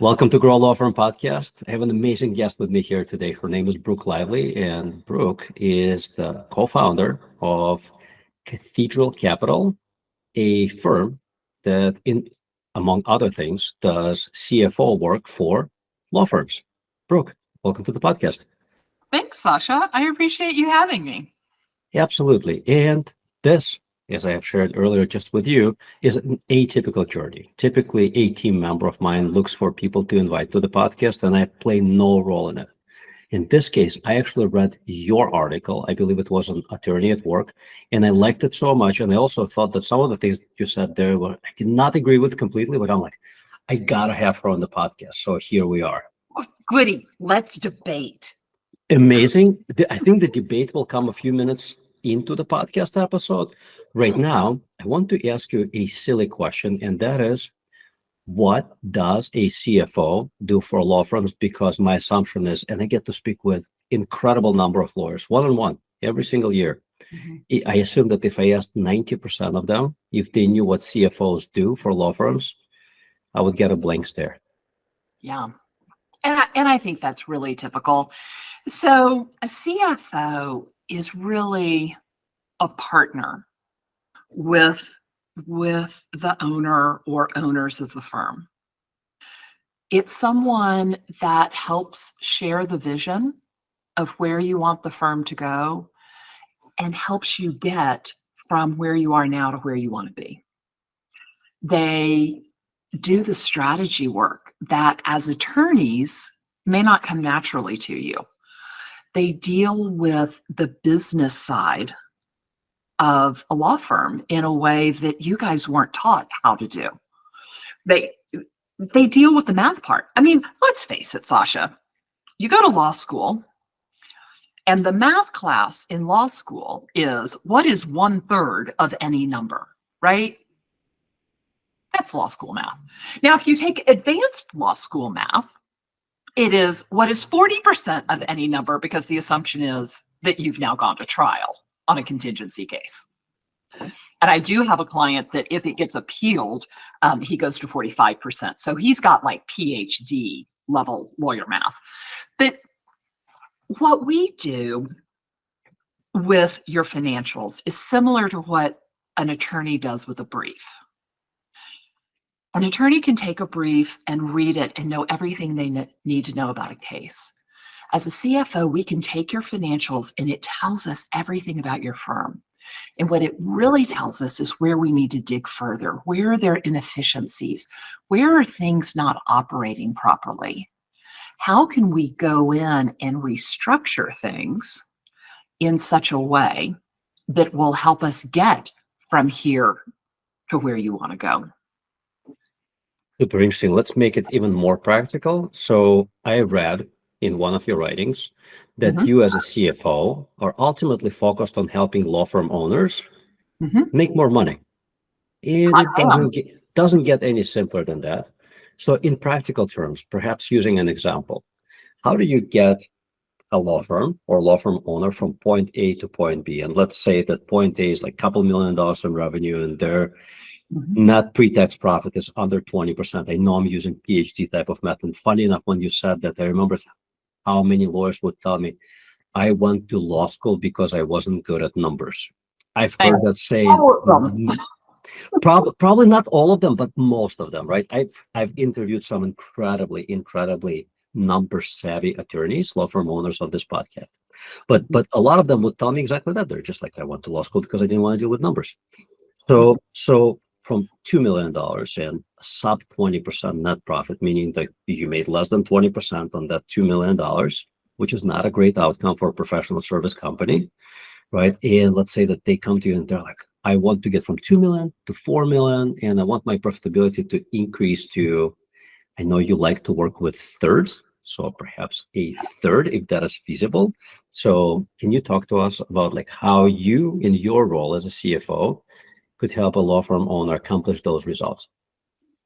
Welcome to Grow Law Firm Podcast. I have an amazing guest with me here today. Her name is Brooke Lively, and Brooke is the co-founder of Cathedral Capital, a firm that, among other things, does CFO work for law firms. Brooke, welcome to the podcast. Thanks, Sasha. I appreciate you having me. Absolutely. And this, as I have shared earlier just with you, is an atypical journey. Typically, a team member of mine looks for people to invite to the podcast, and I play no role in it. In this case, I actually read your article. I believe it was an attorney at work, and I liked it so much. And I also thought that some of the things that you said there I did not agree with completely, but I'm like, I gotta have her on the podcast. So here we are. Goody. Let's debate. Amazing. I think the debate will come a few minutes into the podcast episode. Right now, I want to ask you a silly question, and that is, what does a CFO do for law firms? Because my assumption is, and I get to speak with incredible number of lawyers, one-on-one, every single year. I assume that if I asked 90% of them, if they knew what CFOs do for law firms, I would get a blank stare. Yeah. And I think that's really typical. So a CFO is really a partner with the owner or owners of the firm. It's someone that helps share the vision of where you want the firm to go and helps you get from where you are now to where you want to be. They do the strategy work that as attorneys may not come naturally to you. They deal with the business side of a law firm in a way that you guys weren't taught how to do. They deal with the math part. I mean, let's face it, Sasha, you go to law school and the math class in law school is what is 1/3 of any number, right? That's law school math. Now, if you take advanced law school math, it is what is 40% of any number, because the assumption is that you've now gone to trial on a contingency case. And I do have a client that if it gets appealed, he goes to 45%. So he's got like PhD level lawyer math. But what we do with your financials is similar to what an attorney does with a brief. An attorney can take a brief and read it and know everything they need to know about a case. As a CFO, we can take your financials and it tells us everything about your firm. And what it really tells us is where we need to dig further. Where are there inefficiencies? Where are things not operating properly? How can we go in and restructure things in such a way that will help us get from here to where you want to go? Super interesting. Let's make it even more practical. So I read in one of your writings that you as a CFO are ultimately focused on helping law firm owners make more money. And it doesn't get any simpler than that. So in practical terms, perhaps using an example, how do you get a law firm or law firm owner from point A to point B? And let's say that point A is like a couple $1 million in revenue and their net pre-tax profit is under 20%. I know I'm using PhD type of method. And funny enough, when you said that, I remember how many lawyers would tell me, I went to law school because I wasn't good at numbers. I've heard that saying. Probably not all of them, but most of them, right? I've interviewed some incredibly number savvy attorneys, law firm owners of this podcast. But a lot of them would tell me exactly that. They're just like, I went to law school because I didn't want to deal with numbers. So from $2 million and sub 20% net profit, meaning that you made less than 20% on that $2 million, which is not a great outcome for a professional service company, right? And let's say that they come to you and they're like, I want to get from 2 million to 4 million, and I want my profitability to increase to, I know you like to work with thirds, so perhaps a third, if that is feasible. So can you talk to us about like how you, in your role as a CFO, could help a law firm owner accomplish those results?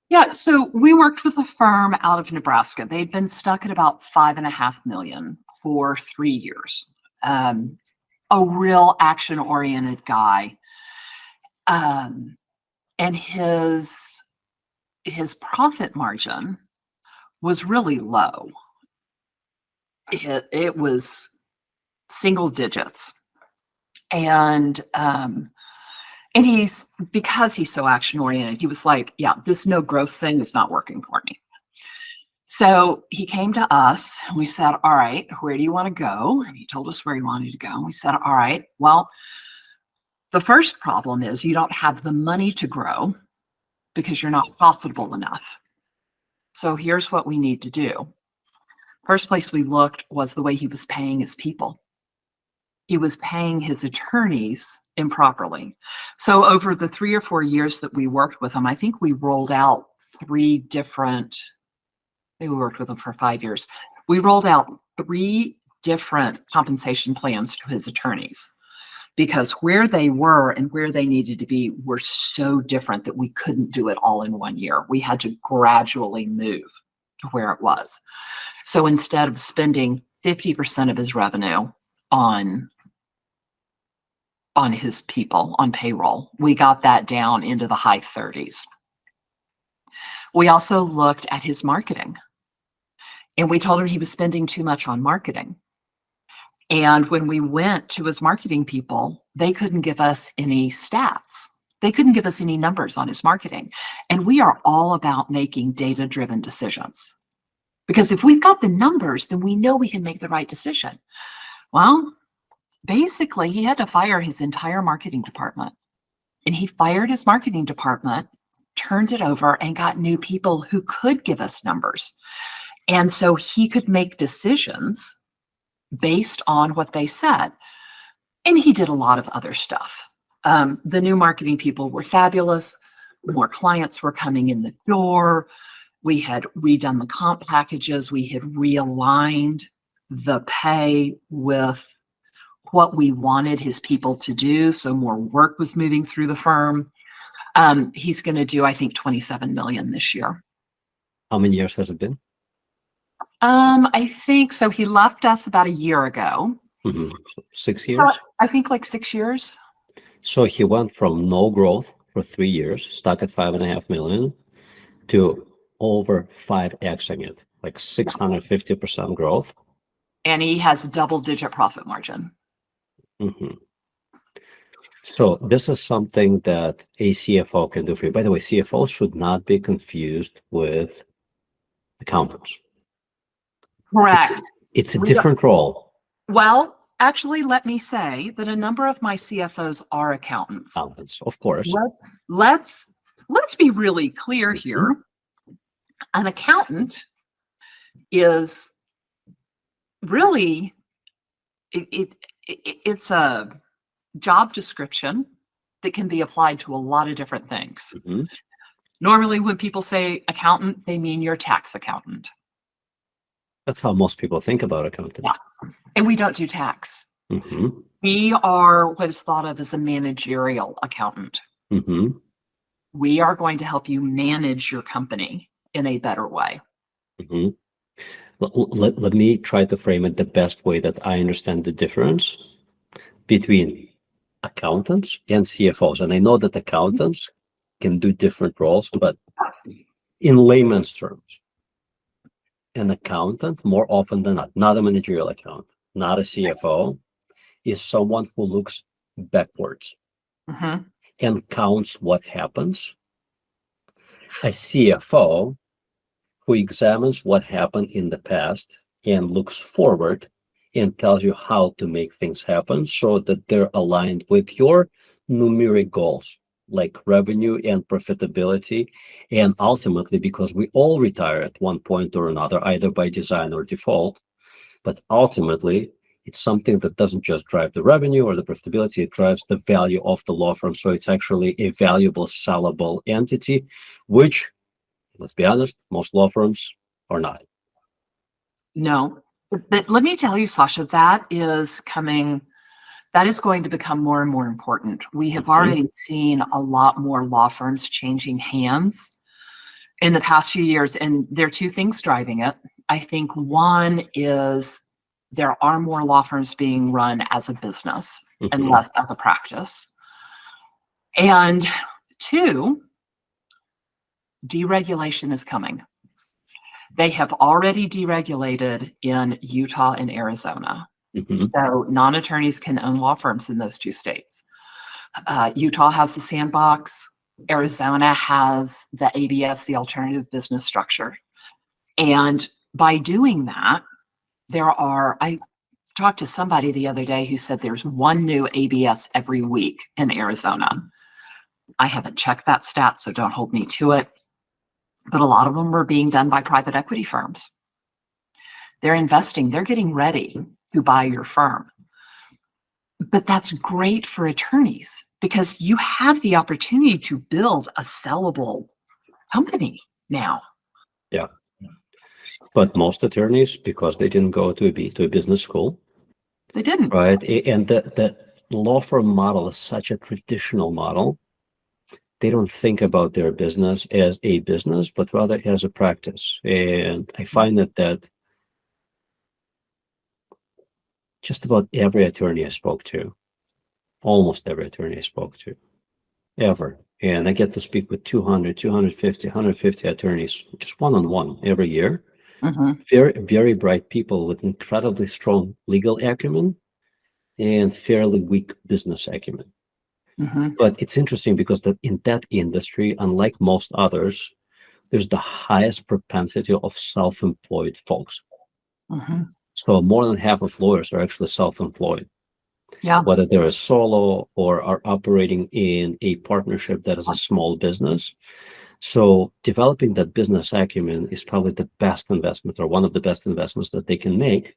Yeah, so we worked with a firm out of Nebraska. They'd been stuck at about 5.5 million for 3 years. A real action-oriented guy. And his profit margin was really low. It was single digits. And because he's so action oriented, he was like, yeah, this no growth thing is not working for me. So he came to us and we said, all right, where do you want to go? And he told us where he wanted to go. And we said, all right, well, the first problem is you don't have the money to grow because you're not profitable enough. So here's what we need to do. First place we looked was the way he was paying his people. He was paying his attorneys improperly. So over the 3 or 4 years that we worked with him, I think we rolled out maybe we worked with him for 5 years. We rolled out 3 different compensation plans to his attorneys because where they were and where they needed to be were so different that we couldn't do it all in 1 year. We had to gradually move to where it was. So instead of spending 50% of his revenue on his people, on payroll, we got that down into the high 30s. We also looked at his marketing, and we told him he was spending too much on marketing. And when we went to his marketing people, they couldn't give us any stats. They couldn't give us any numbers on his marketing. And we are all about making data-driven decisions. Because if we've got the numbers, then we know we can make the right decision. Well, basically, he had to fire his entire marketing department. And he fired his marketing department, turned it over, and got new people who could give us numbers. And so he could make decisions based on what they said. And he did a lot of other stuff. The new marketing people were fabulous. More clients were coming in the door. We had redone the comp packages. We had realigned the pay with what we wanted his people to do. So more work was moving through the firm. He's going to do, I think, 27 million this year. How many years has it been? I think so. He left us about a year ago. Mm-hmm. So 6 years? I think like 6 years. So he went from no growth for 3 years, stuck at 5.5 million, to over 5xing it, like 650% growth. And he has double-digit profit margin. Mm-hmm. So this is something that a CFO can do for you. By the way, CFOs should not be confused with accountants. Correct. It's a different role. Well, actually, let me say that a number of my CFOs are accountants. Accountants, of course. Let's be really clear here. An accountant is really it's a job description that can be applied to a lot of different things. Mm-hmm. Normally, when people say accountant, they mean your tax accountant. That's how most people think about accountants. Yeah. And we don't do tax. Mm-hmm. We are what is thought of as a managerial accountant. Mm-hmm. We are going to help you manage your company in a better way. Mm-hmm. Let me try to frame it the best way that I understand the difference between accountants and CFOs. And I know that accountants can do different roles, but in layman's terms, an accountant, more often than not a managerial accountant, not a CFO, is someone who looks backwards and counts what happens. A CFO who examines what happened in the past and looks forward and tells you how to make things happen so that they're aligned with your numeric goals, like revenue and profitability. And ultimately, because we all retire at one point or another, either by design or default, but ultimately, it's something that doesn't just drive the revenue or the profitability, it drives the value of the law firm. So it's actually a valuable, sellable entity, which, let's be honest, most law firms are not. No, but let me tell you, Sasha, that is going to become more and more important. We have already seen a lot more law firms changing hands in the past few years, and there are two things driving it. I think one is there are more law firms being run as a business and less as a practice. And two, deregulation is coming. They have already deregulated in Utah and Arizona. Mhm. So non-attorneys can own law firms in those two states. Utah has the sandbox. Arizona has the ABS, the alternative business structure. And by doing that, I talked to somebody the other day who said there's one new ABS every week in Arizona. I haven't checked that stat, so don't hold me to it. But a lot of them are being done by private equity firms. They're investing, they're getting ready to buy your firm. But that's great for attorneys because you have the opportunity to build a sellable company now. Yeah. But most attorneys, because they didn't go to a business school, They didn't. right? And the law firm model is such a traditional model. They don't think about their business as a business, but rather as a practice. And I find that just about every attorney I spoke to, almost every attorney I spoke to, ever. And I get to speak with 200, 250, 150 attorneys, just one-on-one every year. Mhm. Very, very bright people with incredibly strong legal acumen and fairly weak business acumen. Mhm. But it's interesting because in that industry, unlike most others, there's the highest propensity of self-employed folks. Mhm. So more than half of lawyers are actually self-employed, Yeah. whether they're a solo or are operating in a partnership that is a small business. So developing that business acumen is probably the best investment or one of the best investments that they can make.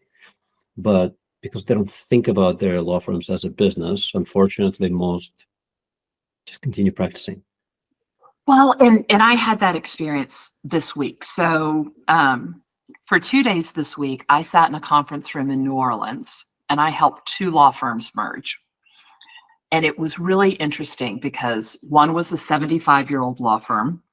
But because they don't think about their law firms as a business, unfortunately, most just continue practicing. Well, and I had that experience this week. So for 2 days this week, I sat in a conference room in New Orleans and I helped two law firms merge. And it was really interesting because one was a 75-year-old law firm,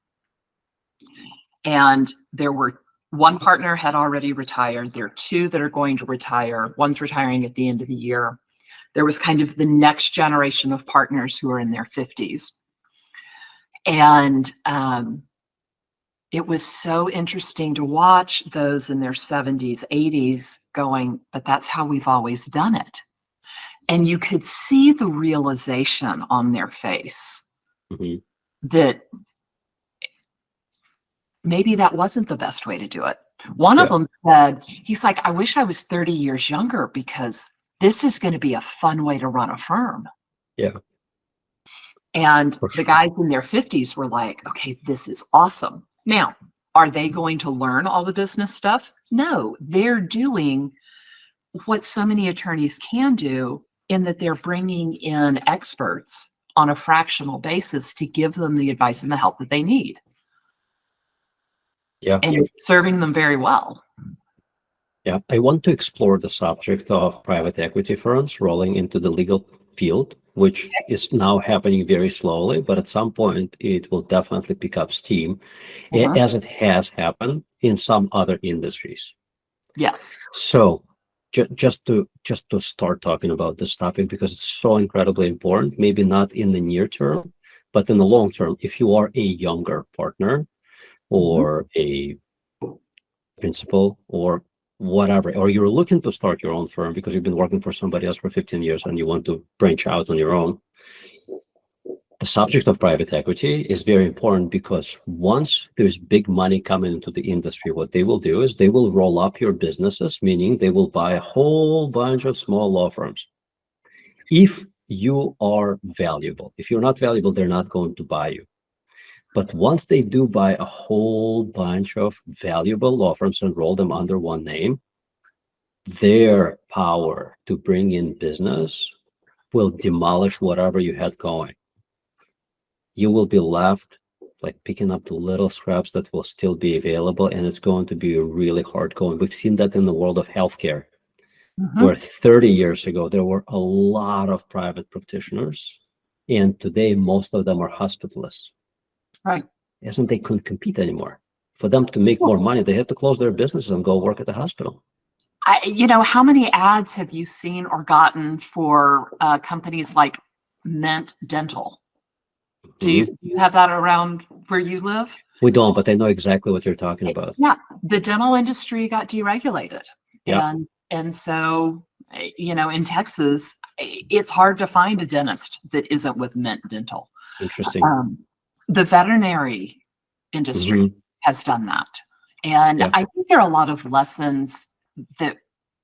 and there were one partner had already retired. There are two that are going to retire. One's retiring at the end of the year. There was kind of the next generation of partners who are in their 50s. And it was so interesting to watch those in their 70s, 80s going, but that's how we've always done it. And you could see the realization on their face Mhm. that maybe that wasn't the best way to do it. One of Yeah, them said, he's like, I wish I was 30 years younger because this is going to be a fun way to run a firm. yeah, And for the sure. guys in their 50s were like, okay, this is awesome. Now, are they going to learn all the business stuff? No, they're doing what so many attorneys can do in that they're bringing in experts on a fractional basis to give them the advice and the help that they need. Yeah, And it's serving them very well. yeah. I want to explore the subject of private equity firms rolling into the legal field, which is now happening very slowly, but at some point it will definitely pick up steam, Mhm. as it has happened in some other industries. Yes. So just to start talking about this topic because it's so incredibly important, maybe not in the near term, but in the long term, if you are a younger partner Mhm. or a principal or whatever, or you're looking to start your own firm because you've been working for somebody else for 15 years and you want to branch out on your own, the subject of private equity is very important because once there's big money coming into the industry, what they will do is they will roll up your businesses, meaning they will buy a whole bunch of small law firms. If you are valuable, if you're not valuable, they're not going to buy you. But once they do buy a whole bunch of valuable law firms and roll them under one name, their power to bring in business will demolish whatever you had going. You will be left like picking up the little scraps that will still be available, and it's going to be really hard going. We've seen that in the world of healthcare, where Mhm. 30 years ago there were a lot of private practitioners, and today most of them are hospitalists. Right. Isn't they couldn't compete anymore. For them to make more money, they had to close their business and go work at the hospital. How many ads have you seen or gotten for companies like Mint Dental? Do Mhm. you have that around where you live? We don't, but I know exactly what you're talking about. Yeah, the dental industry got deregulated. Yeah, And so, in Texas, it's hard to find a dentist that isn't with Mint Dental. interesting. Um, the veterinary industry Hmm. has done that. And Yeah. I think there are a lot of lessons that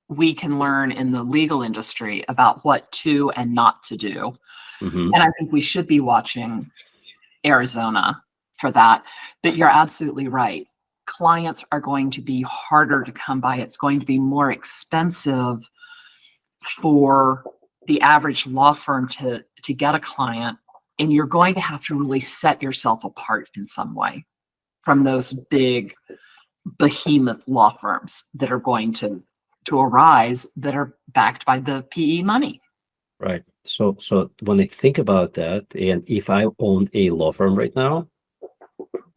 we can learn in the legal industry about what to and not to do. Hmm. And I think we should be watching Arizona for that. But you're absolutely right. Clients are going to be harder to come by. It's going to be more expensive for the average law firm to get a client. And you're going to have to really set yourself apart in some way from those big behemoth law firms that are going to arise that are backed by the PE money. Right. So when I think about that, and if I owned a law firm right now,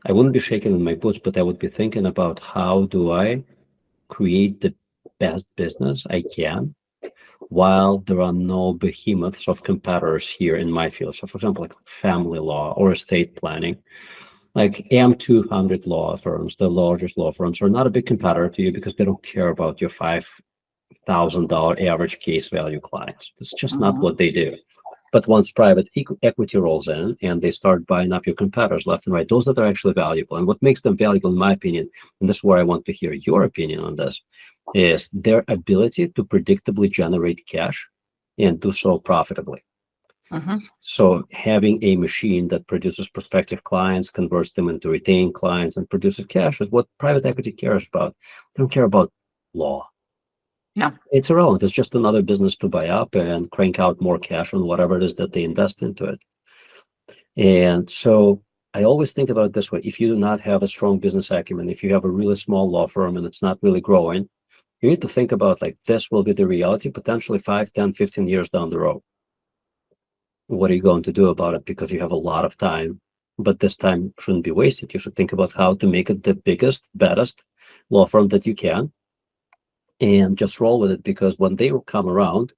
I wouldn't be shaking in my boots, but I would be thinking about how do I create the best business I can while there are no behemoths of competitors here in my field. So, for example, like family law or estate planning, like M200 law firms, the largest law firms, are not a big competitor to you because they don't care about your $5,000 average case value clients. That's just not Mhm. what they do. But once private equity rolls in and they start buying up your competitors left and right, those that are actually valuable, and what makes them valuable, in my opinion, and this is where I want to hear your opinion on this, is their ability to predictably generate cash and do so profitably. Mhm. So having a machine that produces prospective clients, converts them into retained clients, and produces cash is what private equity cares about. They don't care about law. No. It's irrelevant. It's just another business to buy up and crank out more cash on whatever it is that they invest into it. And so I always think about it this way. If you do not have a strong business acumen, if you have a really small law firm and it's not really growing, you need to think about like this will be the reality potentially 5, 10, 15 years down the road. What are you going to do about it? Because you have a lot of time, but this time shouldn't be wasted. You should think about how to make it the biggest, baddest law firm that you can and just roll with it, because when they will come around,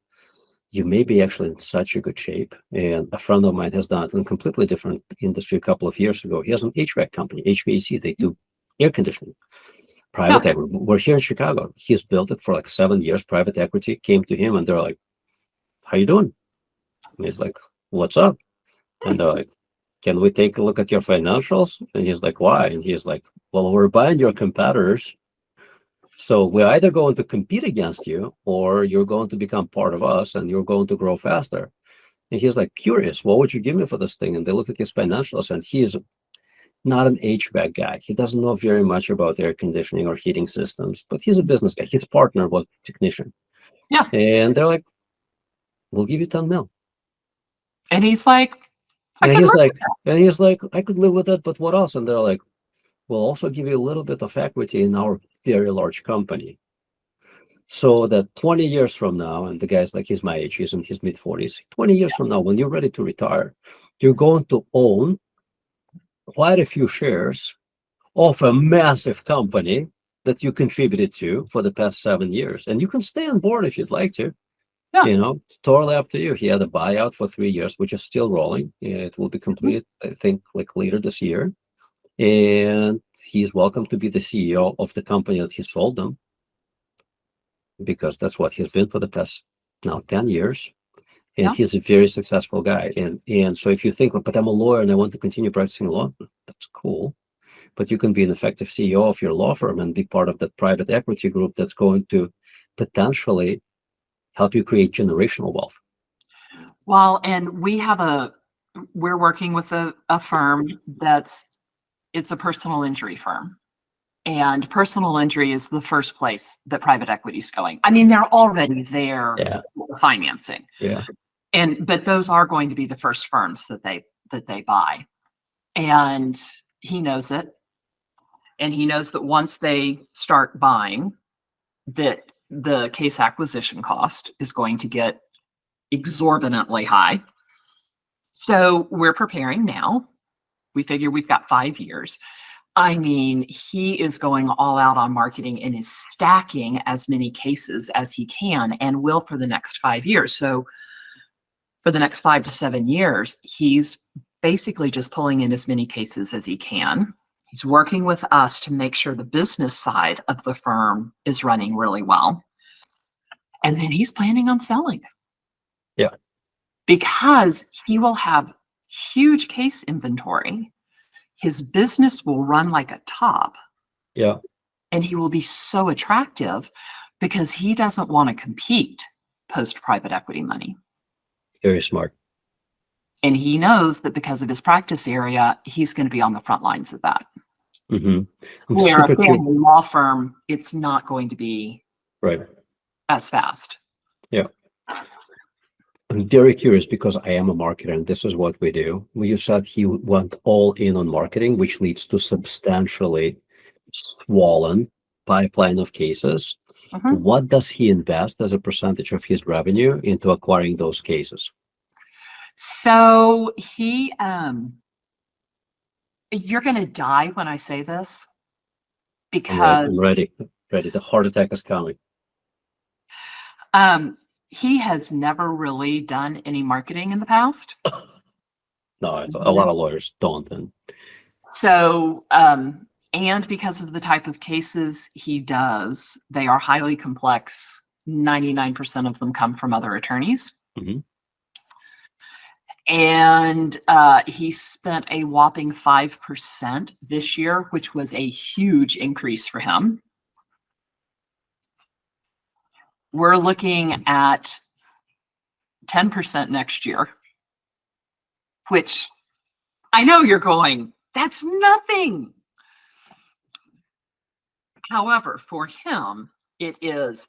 you may be actually in such a good shape. And a friend of mine has done it in a completely different industry a couple of years ago. He has an HVAC company, HVAC. They do air conditioning. Yeah. Private equity. We're here in Chicago. He's built it for like 7 years. Private equity came to him and they're like, "How you doing?" And he's like, "What's up?" And they're like, "Can we take a look at your financials?" And he's like, "Why?" And he's like, "Well, we're buying your competitors. So we're either going to compete against you or you're going to become part of us and you're going to grow faster." And he's like, "Curious, what would you give me for this thing?" And they look at his financials and he is not an HVAC guy. He doesn't know very much about air conditioning or heating systems, but he's a business guy. His partner was a technician. Yeah. And they're like, "We'll give you 10 mil." And he's like, I And could he's work like, with that. "I could live with it, but what else?" And they're like, "We'll also give you a little bit of equity in our very large company. So that 20 years from now," and the guy's like, he's my age, he's in his mid 40s, 20 years from now, when you're ready to retire, you're going to own quite a few shares of a massive company that you contributed to for the past 7 years. And you can stay on board if you'd like to. Yeah. It's totally up to you. He had a buyout for 3 years, which is still rolling. It will be Mhm. completed, I think, like later this year. And he's welcome to be the CEO of the company that he sold them, because that's what he's been for the past now 10 years. And Yeah. he's a very successful guy. And so if you think, "But I'm a lawyer and I want to continue practicing law," that's cool. But you can be an effective CEO of your law firm and be part of that private equity group that's going to potentially help you create generational wealth. Well, and we're working with a firm it's a personal injury firm. And personal injury is the first place that private equity is going. I mean, they're already there Yeah, with the financing. yeah, But those are going to be the first firms that they buy. And he knows it. And he knows that once they start buying, that the case acquisition cost is going to get exorbitantly high. So we're preparing now. We figure we've got 5 years. I mean, he is going all out on marketing and is stacking as many cases as he can and will for the next 5 years. So for the next 5 to 7 years, he's basically just pulling in as many cases as he can. He's working with us to make sure the business side of the firm is running really well. And then he's planning on selling. Yeah. Because he will have huge case inventory. His business will run like a top. Yeah. And he will be so attractive because he doesn't want to compete post private equity money. Very smart. And he knows that because of his practice area, he's going to be on the front lines of that. Mm-hmm. Where a family law firm, it's not going to be right as fast. Yeah. I'm very curious because I am a marketer and this is what we do. You said he went all in on marketing, which leads to substantially swollen pipeline of cases. Mm-hmm. What does he invest as a percentage of his revenue into acquiring those cases? So he, you're going to die when I say this because I'm ready. The heart attack is coming. he has never really done any marketing in the past. No, a lot of lawyers don't. And so, and because of the type of cases he does, they are highly complex. 99% of them come from other attorneys. mm-hmm. And he spent a whopping 5% this year, which was a huge increase for him. We're looking at 10% next year, which I know you're going, that's nothing. However, for him, it is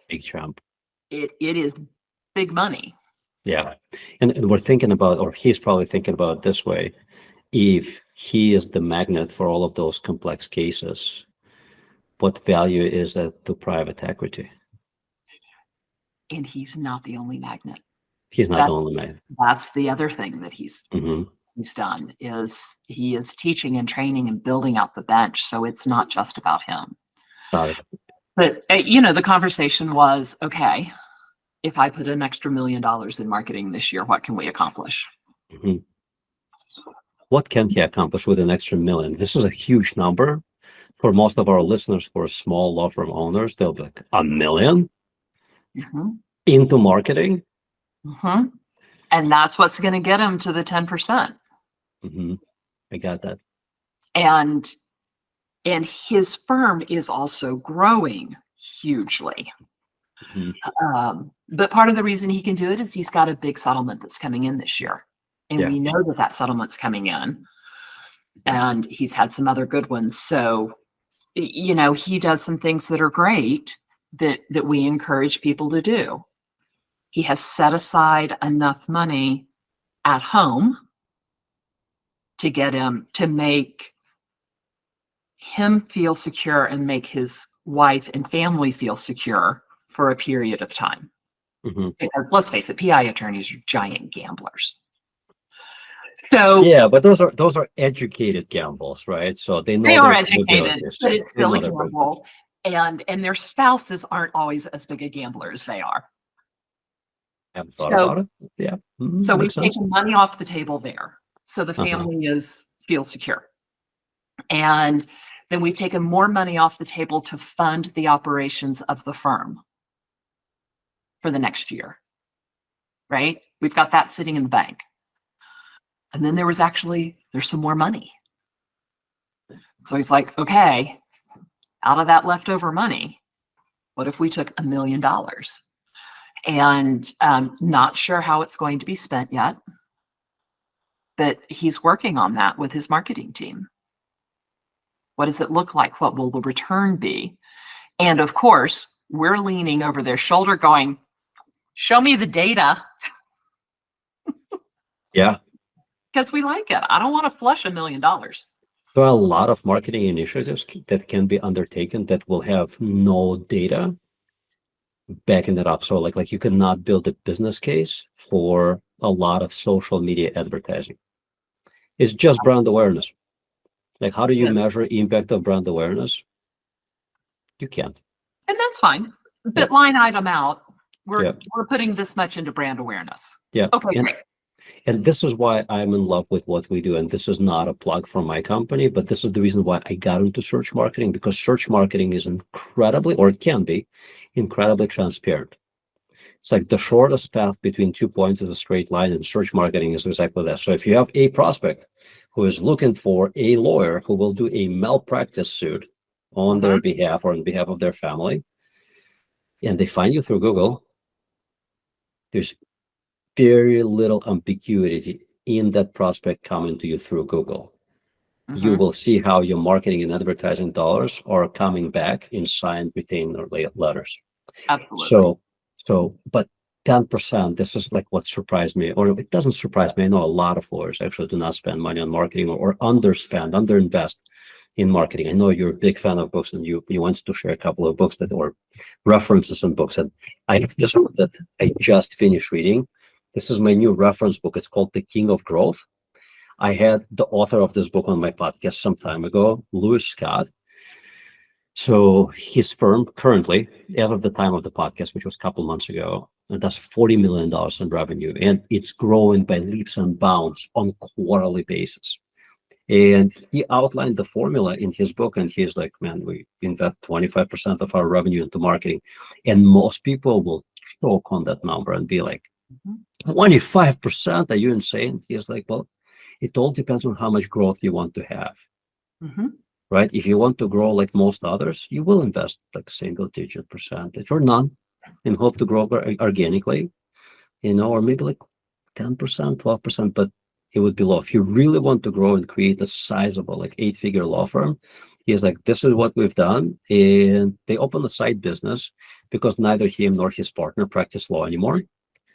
Big jump. It is big money. Yeah. And we're thinking about, or he's probably thinking about it this way. If he is the magnet for all of those complex cases, what value is that to private equity? And he's not the only magnet. He's not the only magnet. That's the other thing that he's done is he is teaching and training and building out the bench. So it's not just about him. Got it. But, the conversation was, okay, if I put an extra $1 million in marketing this year, what can we accomplish? Mm-hmm. What can he accomplish with an extra $1 million? This is a huge number for most of our listeners. For small law firm owners, they'll be like, $1 million into marketing. And that's what's going to get him to the 10%. I got that. And his firm is also growing hugely. But part of the reason he can do it is he's got a big settlement that's coming in this year. And we know that settlement's coming in. And he's had some other good ones. So, he does some things that are great that we encourage people to do. He has set aside enough money at home to get him to make him feel secure and make his wife and family feel secure for a period of time. Because let's face it, PI attorneys are giant gamblers. So yeah, but those are educated gambles, right? So they know they are educated, but it's still a gamble. And their spouses aren't always as big a gambler as they are. I haven't thought about it. Yeah. So we've taken money off the table there. So the family feels secure. And then we've taken more money off the table to fund the operations of the firm for the next year, right? We've got that sitting in the bank. And then there's some more money. So he's like, okay, out of that leftover money, what if we took $1 million? And not sure how it's going to be spent yet, but he's working on that with his marketing team. What does it look like? What will the return be? And of course, we're leaning over their shoulder going, show me the data. Yeah. Because we like it. I don't want to flush $1 million. There are a lot of marketing initiatives that can be undertaken that will have no data backing it up. So like you cannot build a business case for a lot of social media advertising. It's just brand awareness. Like, how do you measure impact of brand awareness? You can't. And that's fine. But line item out, we're putting this much into brand awareness. Yeah. Okay, great. And this is why I'm in love with what we do. And this is not a plug for my company, but this is the reason why I got into search marketing, because search marketing is incredibly, or it can be, incredibly transparent. It's like the shortest path between 2 points is a straight line, and search marketing is exactly that. So if you have a prospect who is looking for a lawyer who will do a malpractice suit on their behalf or on behalf of their family, and they find you through Google, there's very little ambiguity in that prospect coming to you through Google. You will see how your marketing and advertising dollars are coming back in signed, retained, or letters. Absolutely. But 10%, this is like what surprised me, or it doesn't surprise me. I know a lot of lawyers actually do not spend money on marketing or underinvest in marketing. I know you're a big fan of books, and you want to share a couple of books that or references in books. And I just that I just finished reading. This is my new reference book. It's called The King of Growth. I had the author of this book on my podcast some time ago, Lewis Scott. So his firm currently, as of the time of the podcast, which was a couple months ago, does $40 million in revenue, and it's growing by leaps and bounds on a quarterly basis. And he outlined the formula in his book, and he's like, man, we invest 25% of our revenue into marketing. And most people will choke on that number and be like, 25%? Are you insane? He's like, well, it all depends on how much growth you want to have. Right? If you want to grow like most others, you will invest like single-digit percentage or none and hope to grow organically, or maybe like 10%, 12%, but it would be low. If you really want to grow and create a sizable, like 8-figure law firm, he's like, this is what we've done. And they opened a side business because neither him nor his partner practice law anymore,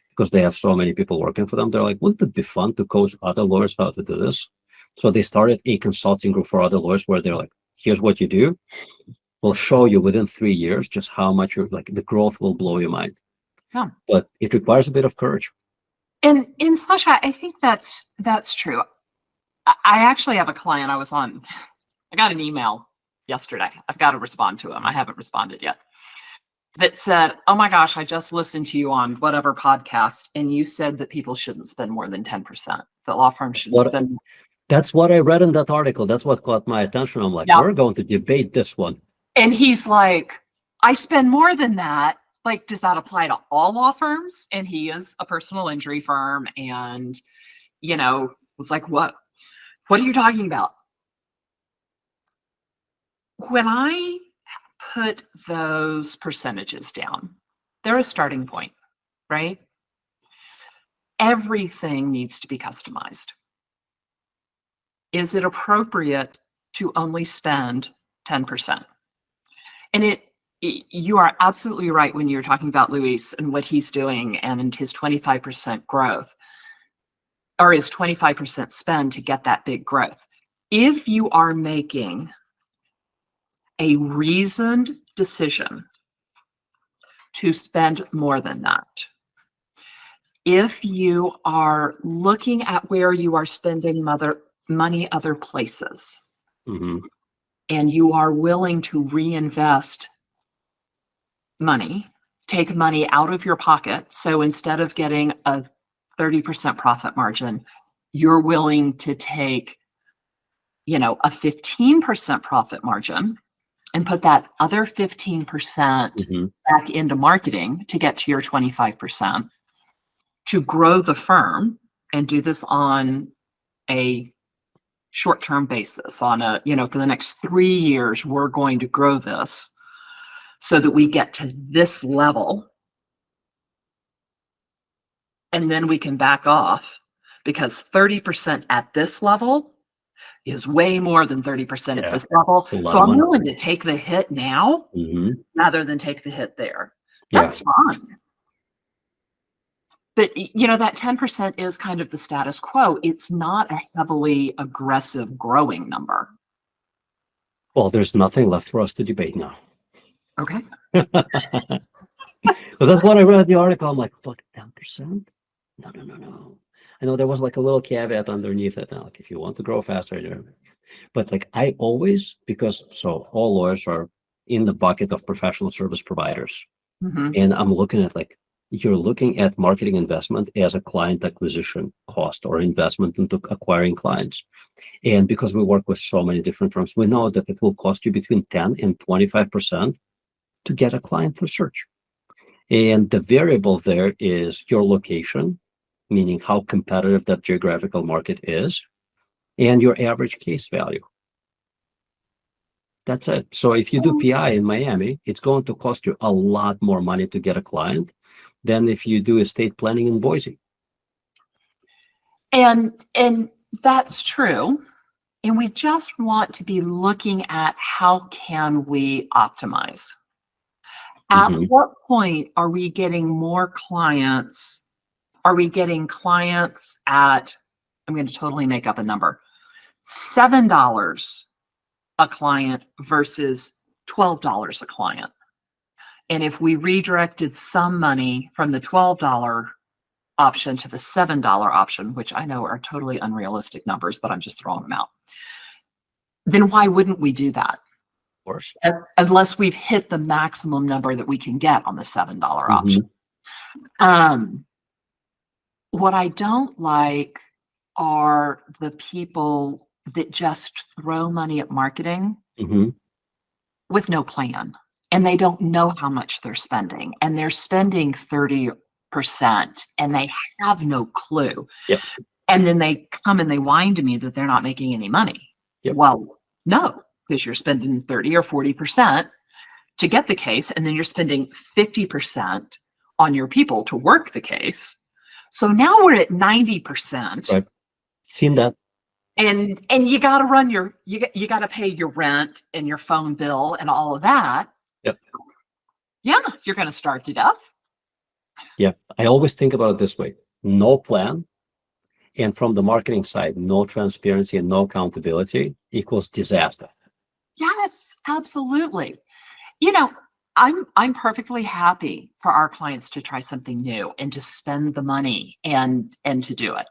because they have so many people working for them. They're like, wouldn't it be fun to coach other lawyers how to do this? So they started a consulting group for other lawyers where they're like, here's what you do. We'll show you within 3 years just how much you're like, the growth will blow your mind. Yeah. But it requires a bit of courage. And Sasha, I think that's true. I actually have a client I got an email yesterday. I've got to respond to him. I haven't responded yet. That said, oh my gosh, I just listened to you on whatever podcast, and you said that people shouldn't spend more than 10%. That law firms shouldn't spend. That's what I read in that article. That's what caught my attention. I'm like, we're going to debate this one. And he's like, I spend more than that. Like, does that apply to all law firms? And he is a personal injury firm. And, was like, what are you talking about? When I put those percentages down, they're a starting point, right? Everything needs to be customized. Is it appropriate to only spend 10%? And you are absolutely right when you're talking about Luis and what he's doing and his 25% growth, or his 25% spend to get that big growth. If you are making a reasoned decision to spend more than that, if you are looking at where you are spending money other places, and you are willing to reinvest money, take money out of your pocket. So instead of getting a 30% profit margin, you're willing to take, a 15% profit margin and put that other 15% back into marketing to get to your 25%, to grow the firm and do this on a short-term basis, on a, for the next 3 years, we're going to grow this so that we get to this level. And then we can back off, because 30% at this level is way more than 30% at this level. So I'm willing to take the hit now rather than take the hit there. That's fine. But, that 10% is kind of the status quo. It's not a heavily aggressive growing number. Well, there's nothing left for us to debate now. Okay. But that's what I read in the article. I'm like, look, 10%? No. I know there was like a little caveat underneath it. Like, if you want to grow faster, but like I always, all lawyers are in the bucket of professional service providers. And I'm looking at like, you're looking at marketing investment as a client acquisition cost or investment into acquiring clients. And because we work with so many different firms, we know that it will cost you between 10 and 25% to get a client through search. And the variable there is your location, meaning how competitive that geographical market is, and your average case value. That's it. So if you do PI in Miami, it's going to cost you a lot more money to get a client than if you do estate planning in Boise. And that's true. And we just want to be looking at how can we optimize. At what point are we getting more clients? Are we getting clients at, I'm going to totally make up a number, $7 a client versus $12 a client? And if we redirected some money from the $12 option to the $7 option, which I know are totally unrealistic numbers, but I'm just throwing them out, then why wouldn't we do that? Of course. Unless we've hit the maximum number that we can get on the $7 option. What I don't like are the people that just throw money at marketing with no plan, and they don't know how much they're spending, and they're spending 30% and they have no clue. And then they come and they whine to me that they're not making any money. Well, no, because you're spending 30 or 40% to get the case, and then you're spending 50% on your people to work the case. So now we're at 90%. Right. Seen that. And you got to run you got to pay your rent and your phone bill and all of that. Yeah, you're going to starve to death. Yeah, I always think about it this way: no plan, and from the marketing side, no transparency and no accountability equals disaster. Yes, absolutely. You know, I'm perfectly happy for our clients to try something new and to spend the money and to do it.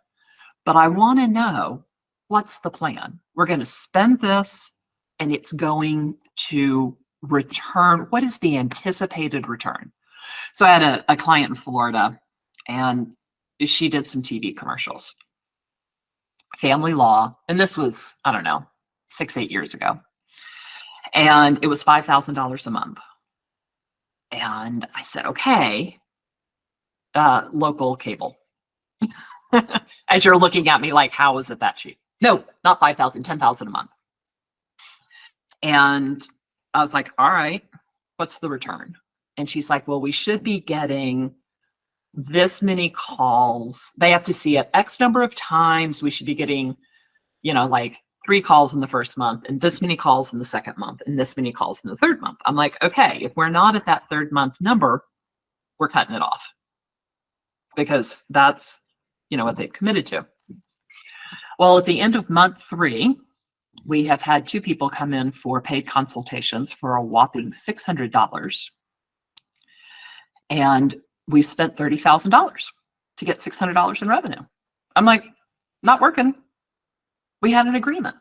But I want to know, what's the plan? We're going to spend this and it's going to return. What is the anticipated return? So I had a client in Florida, and she did some TV commercials, family law. And this was, I don't know, 6-8 years ago. And it was $5,000 a month. And I said, okay, local cable. As you're looking at me like, how is it that cheap? No, not 5,000, 10,000 a month. And I was like, all right, what's the return? And she's like, well, we should be getting this many calls. They have to see it X number of times. We should be getting, like 3 calls in the first month and this many calls in the second month and this many calls in the third month. I'm like, okay, if we're not at that third month number, we're cutting it off, because that's, what they've committed to. Well, at the end of month 3, we have had 2 people come in for paid consultations for a whopping $600. And we spent $30,000 to get $600 in revenue. I'm like, not working. We had an agreement,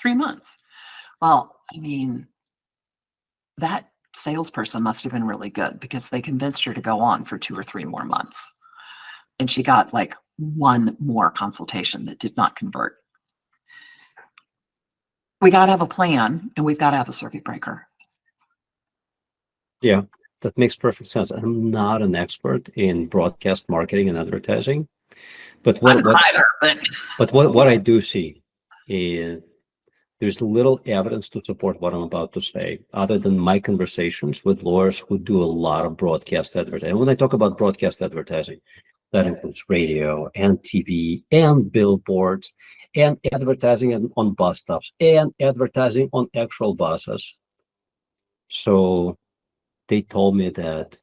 3 months. Well, I mean, that salesperson must have been really good, because they convinced her to go on for 2 or 3 more months. And she got like 1 more consultation that did not convert. We got to have a plan, and we've got to have a circuit breaker. Yeah, that makes perfect sense. I'm not an expert in broadcast marketing and advertising, but what I do see is there's little evidence to support what I'm about to say, other than my conversations with lawyers who do a lot of broadcast advertising. And when I talk about broadcast advertising, that includes radio and TV and billboards and advertising on bus stops and advertising on actual buses. So they told me that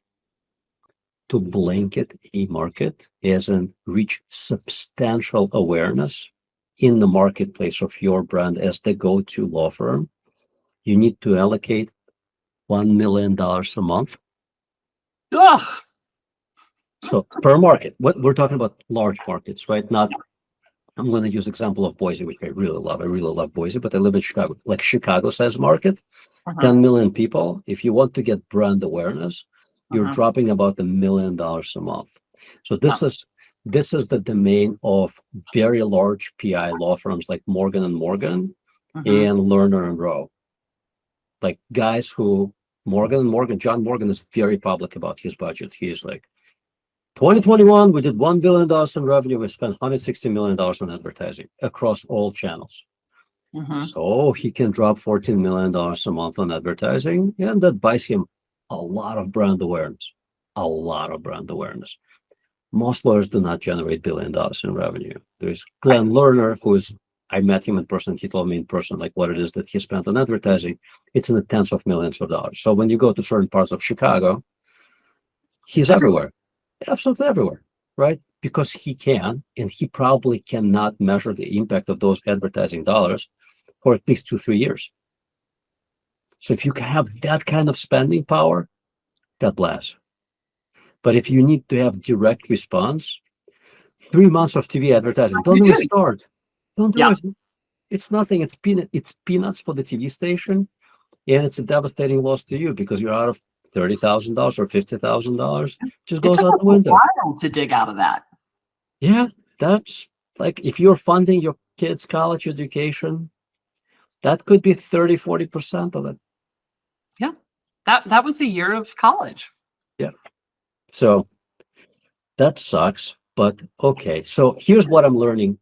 to blanket a market is and reach substantial awareness in the marketplace of your brand as the go-to law firm, you need to allocate $1 million a month. Ugh. So per market, what we're talking about, large markets, right? Not, I'm going to use example of Boise, which I really love. I really love Boise, but I live in Chicago, like Chicago size market, 10 million people. If you want to get brand awareness, you're Uh-huh. dropping about $1 million a month. So Yeah. this is the domain of very large PI law firms like Morgan and Morgan Mhm. and Lerner and Rowe. Like guys who John Morgan is very public about his budget. He's like, 2021, we did $1 billion in revenue. We spent $160 million on advertising across all channels. Mhm. So he can drop $14 million a month on advertising, and that buys him a lot of brand awareness. A lot of brand awareness. Most lawyers do not generate $1 billion in revenue. There's Right. Glenn Lerner, I met him in person. He told me in person like what it is that he spent on advertising. It's in the tens of millions of dollars. So when you go to certain parts of Chicago, he's It's everywhere. everywhere, absolutely everywhere, right? Because he can, and he probably cannot measure the impact of those advertising dollars for at least 2, 3 years. So if you can have that kind of spending power, God bless. But if you need to have direct response, 3 months of TV advertising, don't You even do. start. Don't do Yeah. it. It's nothing. It's peanuts for the TV station, and it's a devastating loss to you because you're out of $30,000 or $50,000. Just It goes took out us the a window. while to dig out of that. Yeah, that's like if you're funding your kids' college education, that could be 30, 40% of it. Yeah. That was a year of college. Yeah. So that sucks. But okay. So here's what I'm learning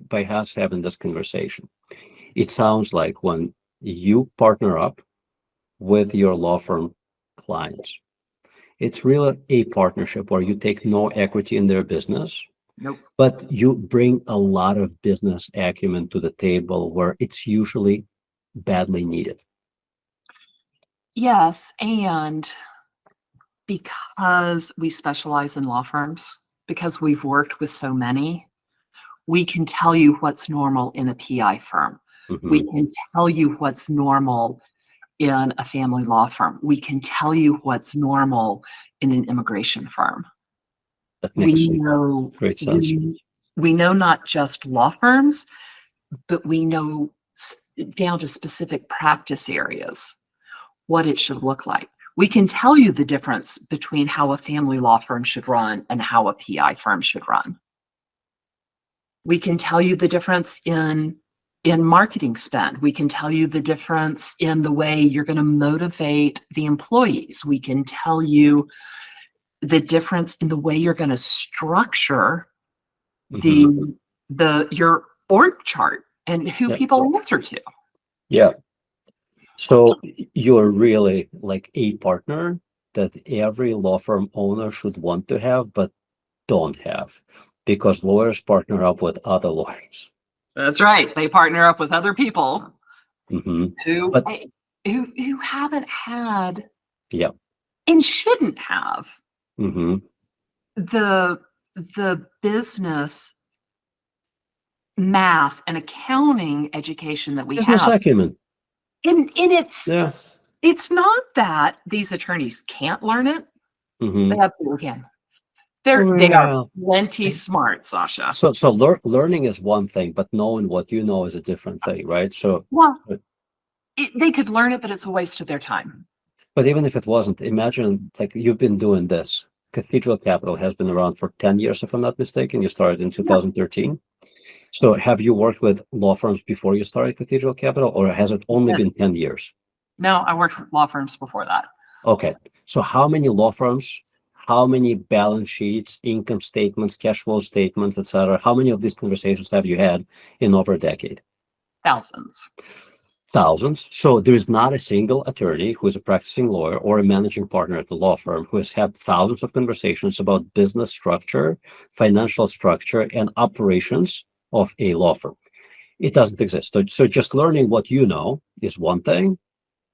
by us having this conversation. It sounds like when you partner up with your law firm clients, it's really a partnership where you take no equity in their business, Nope. but you bring a lot of business acumen to the table where it's usually badly needed. Yes, and because we specialize in law firms, because we've worked with so many, we can tell you what's normal in a PI firm. We Mhm. can tell you what's normal in a family law firm. We can tell you what's normal in an immigration firm. That We makes know great sense. we know not just law firms, but we know down to specific practice areas what it should look like. We can tell you the difference between how a family law firm should run and how a PI firm should run. We can tell you the difference in marketing spend. We can tell you the difference in the way you're going to motivate the employees. We can tell you the difference in the way you're going to structure Mhm. the your org chart and who Yeah. people answer to. Yeah. So you're really like a partner that every law firm owner should want to have, but don't have because lawyers partner up with other lawyers. That's right. They partner up with other people Hmm. who But who haven't had yeah. and shouldn't have Hmm. the the business math and accounting education that we Business have. acumen. And Yeah. it's not that these attorneys can't learn it. They Hmm. absolutely can. They are Well, plenty smart, Sasha. so learning is one thing, but knowing what you know is a different thing, right? So, Well, but they could learn it, but it's a waste of their time. but even if it wasn't, imagine like you've been doing this. Cathedral Capital has been around for 10 years, if I'm not mistaken. You started in Yeah. 2013. So have you worked with law firms before you started Cathedral Capital, or has it only been 10 years? No, I worked for law firms before that. Okay. So how many law firms, how many balance sheets, income statements, cash flow statements, etc., how many of these conversations have you had in over a decade? Thousands. Thousands. So there is not a single attorney who is a practicing lawyer or a managing partner at the law firm who has had thousands of conversations about business structure, financial structure, and operations of a law firm. It doesn't exist. So just learning what you know is one thing,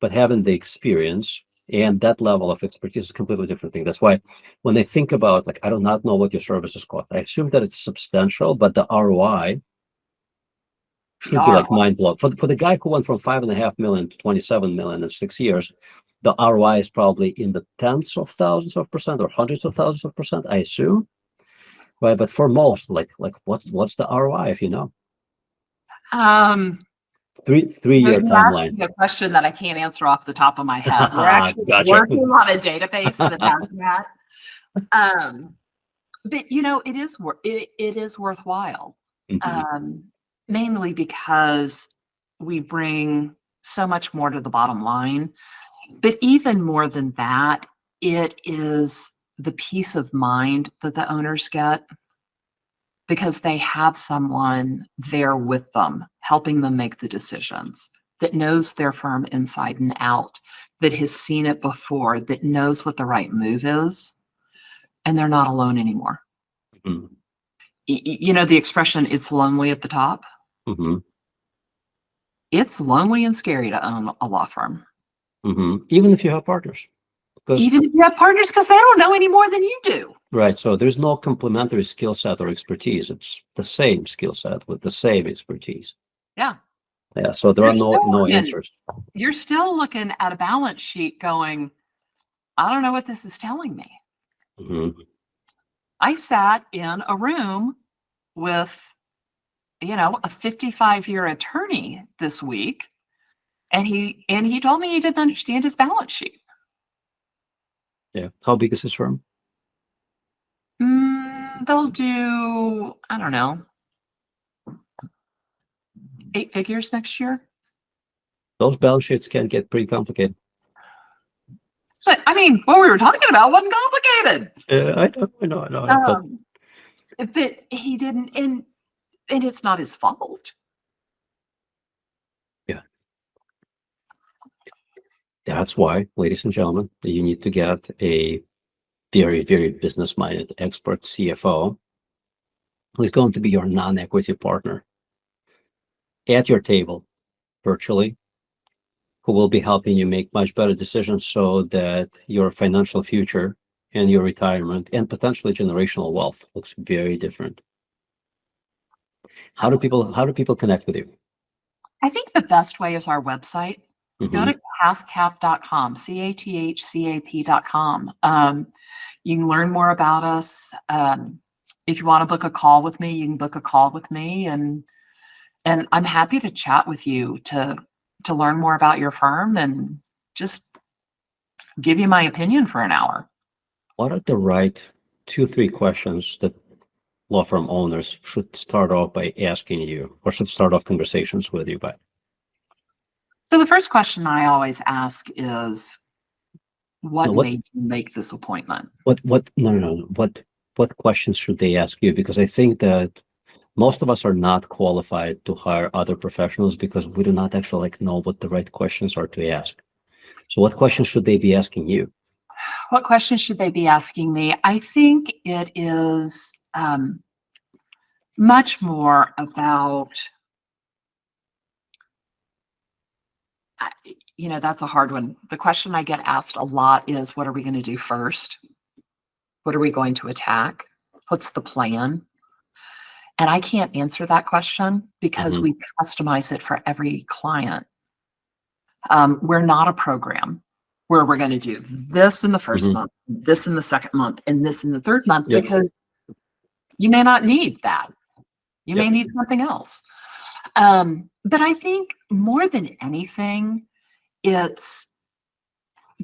but having the experience and that level of expertise is a completely different thing. That's why when I think about like, I do not know what your services cost. I assume that it's substantial, but the ROI The should be like ROI. mind blowing. For the guy who went from 5.5 million to 27 million in 6 years, the ROI is probably in the tens of thousands of percent or hundreds of thousands of percent, I assume. Right. But for most, like what's the ROI if you know? Um, Three-year You asked timeline. me a question that I can't answer off the top of my head. We're actually Gotcha. working on a database that has that. But it is worthwhile. Mhm. Mainly because we bring so much more to the bottom line. But even more than that, it is the peace of mind that the owners get because they have someone there with them, helping them make the decisions, that knows their firm inside and out, that has seen it before, that knows what the right move is, and they're not alone anymore. Mhm. You know the expression, it's lonely at the top? Mhm. It's lonely and scary to own a law firm. Mhm. Even if you have partners, because Even if you have partners, because they don't know any more than you do. right, so there's no complementary skill set or expertise. It's the same skill set with the same expertise. Yeah. Yeah, so there You're are still no looking, answers. you're still looking at a balance sheet going, I don't know what this is telling me. Mhm. I sat in a room with, a 55-year attorney this week, and he told me he didn't understand his balance sheet. Yeah. How big is his firm? They'll do, I don't know, 8 figures next year. Those balance sheets can get pretty complicated. So, I mean, what we were talking about wasn't complicated. I know. But Um, but he didn't, and it's not his fault. yeah, that's why, ladies and gentlemen, you need to get a very, very business-minded expert CFO who is going to be your non-equity partner at your table virtually, who will be helping you make much better decisions so that your financial future and your retirement and potentially generational wealth looks very different. How do people connect with you? I think the best way is our website. Go Mhm. to cathcap.com, cathcap.com. You can learn more about us. If you want to book a call with me, you can book a call with me, and I'm happy to chat with you to learn more about your firm and just give you my opinion for an hour. What are the right 2, 3 questions that law firm owners should start off by asking you, or should start off conversations with you by? So the first question I always ask is, No, what what made you make this appointment? what no no no what questions should they ask you? Because I think that most of us are not qualified to hire other professionals because we do not actually know what the right questions are to ask. So what questions should they be asking you? What questions should they be asking me? I think it is much more about, that's a hard one. The question I get asked a lot is, what are we going to do first? What are we going to attack? What's the plan? And I can't answer that question because Mhm. we customize it for every client. We're not a program where we're going to do this in the first Mhm. month, this in the second month, and this in the third month, Yep. because you may not need that. You Yep. may need something else. But I think more than anything, it's,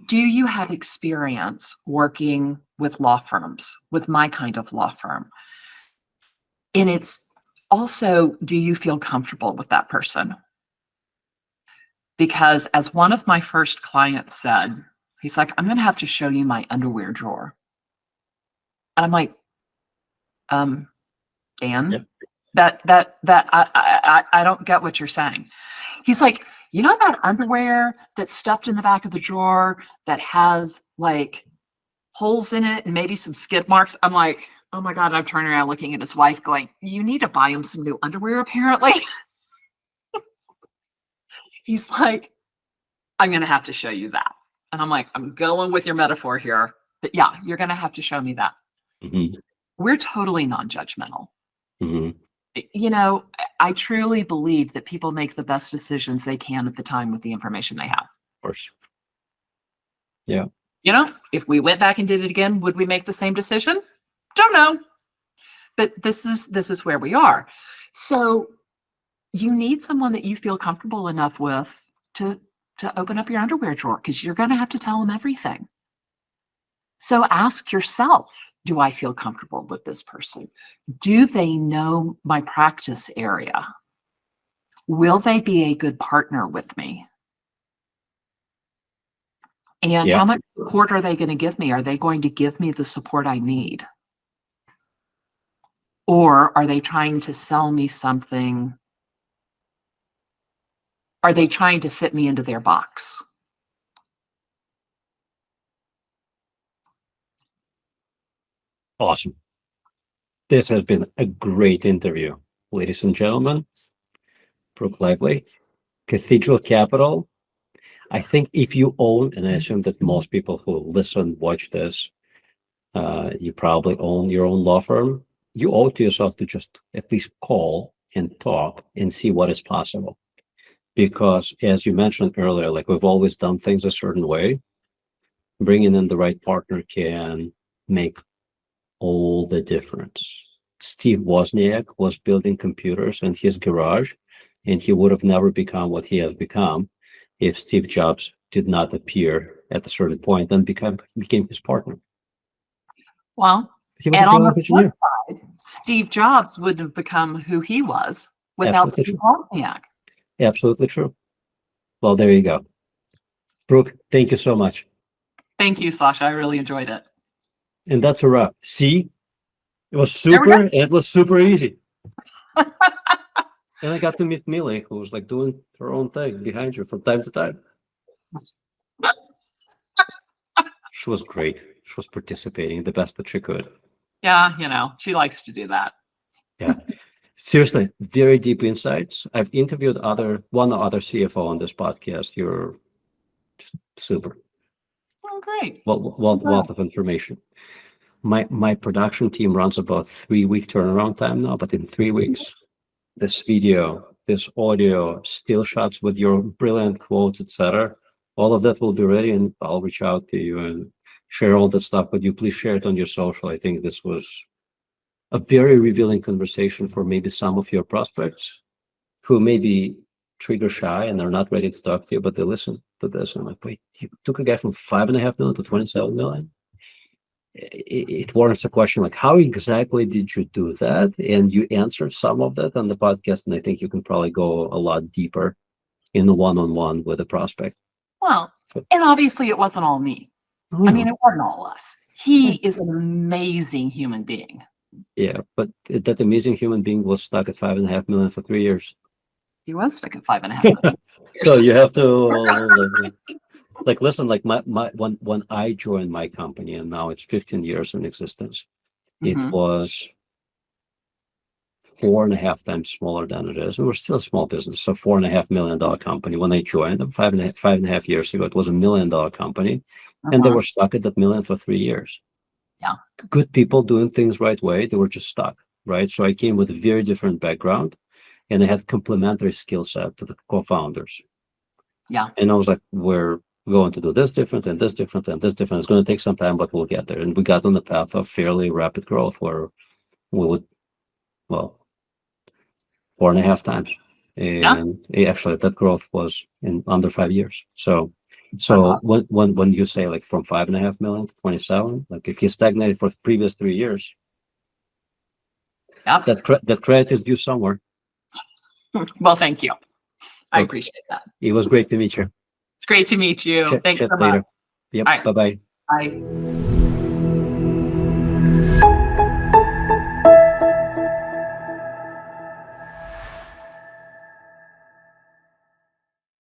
do you have experience working with law firms, with my kind of law firm? And it's also, do you feel comfortable with that person? Because as one of my first clients said, he's like, I'm going to have to show you my underwear drawer. And I'm like, um, Yep. Dan, I don't get what you're saying. He's like, that underwear that's stuffed in the back of the drawer that has like holes in it and maybe some skid marks. I'm like, oh my God, I'm turning around looking at his wife going, you need to buy him some new underwear, apparently. He's like, I'm going to have to show you that. And I'm like, I'm going with your metaphor here. But yeah, you're going to have to show me that. Mhm. We're totally non-judgmental. Mhm. I truly believe that people make the best decisions they can at the time with the information they have. Of course. Yeah. If we went back and did it again, would we make the same decision? Don't know. But this is where we are. So you need someone that you feel comfortable enough with to open up your underwear drawer, because you're going to have to tell them everything. So ask yourself, do I feel comfortable with this person? Do they know my practice area? Will they be a good partner with me? And Yeah. how much support are they going to give me? Are they going to give me the support I need? Or are they trying to sell me something? Are they trying to fit me into their box? Awesome. This has been a great interview. Ladies and gentlemen, Brooke Lively, Cathedral Capital. I think if you own, and I assume that most people who listen, watch this, you probably own your own law firm. You owe it to yourself to just at least call and talk and see what is possible. Because as you mentioned earlier, like we've always done things a certain way, bringing in the right partner can make all the difference. Steve Wozniak was building computers in his garage, and he would have never become what he has become if Steve Jobs did not appear at a certain point and became his partner. Well, He was and a on the brilliant flip engineer. side, Steve Jobs wouldn't have become who he was without Absolutely Steve true. Wozniak. Absolutely true. Well, there you go. Brooke, thank you so much. Thank you, Sasha. I really enjoyed it. And that's a wrap. See, it was There we go. super. It was super easy. And I got to meet Millie, who was like doing her own thing behind you from time to time. She was great. She was participating the best that she could. Yeah, she likes to do that. Yeah. Seriously, very deep insights. I've interviewed one other CFO on this podcast. You're just super. Oh, great. Wealth of information. My production team runs about 3-week turnaround time now, but in 3 weeks, this video, this audio, still shots with your brilliant quotes, etc. All of that will be ready, and I'll reach out to you and share all that stuff. But you please share it on your social. I think this was a very revealing conversation for maybe some of your prospects who may be trigger shy and they're not ready to talk to you, but they listen to this and I'm like, wait, you took a guy from 5.5 million to 27 million. It warrants a question like, how exactly did you do that? And you answered some of that on the podcast, and I think you can probably go a lot deeper in the one-on-one with a prospect. Well, So, and obviously it wasn't all me. oh, I mean, no. it wasn't all us. He is an amazing human being. Yeah, but that amazing human being was stuck at 5.5 million for 3 years. He was stuck at 5.5 million. So you have to listen, like my when I joined my company, and now it's 15 years in existence, it Mhm. was 4.5 times smaller than it is. And we're still a small business, so $4.5 million company. When I joined them 5.5 years ago, it was $1 million company, and they Mhm. were stuck at that million for 3 years. Yeah. Good people doing things right way, they were just stuck, right? So I came with a very different background, and I had complementary skill set to the co-founders. Yeah. And I was like, we're going to do this different and this different and this different. It's going to take some time, but we'll get there. And we got on the path of fairly rapid growth where we would, well, 4.5 times. Yeah. And actually that growth was in under 5 years. So That's awesome. when you say like from 5.5 million to 27, like if you stagnated for the previous 3 years, Yep. that credit is due somewhere. Well, thank you. I Look, appreciate that. it was great to meet you. It's great to meet you. Thanks Chat so much. later. Yep. All right. Bye-bye. Bye.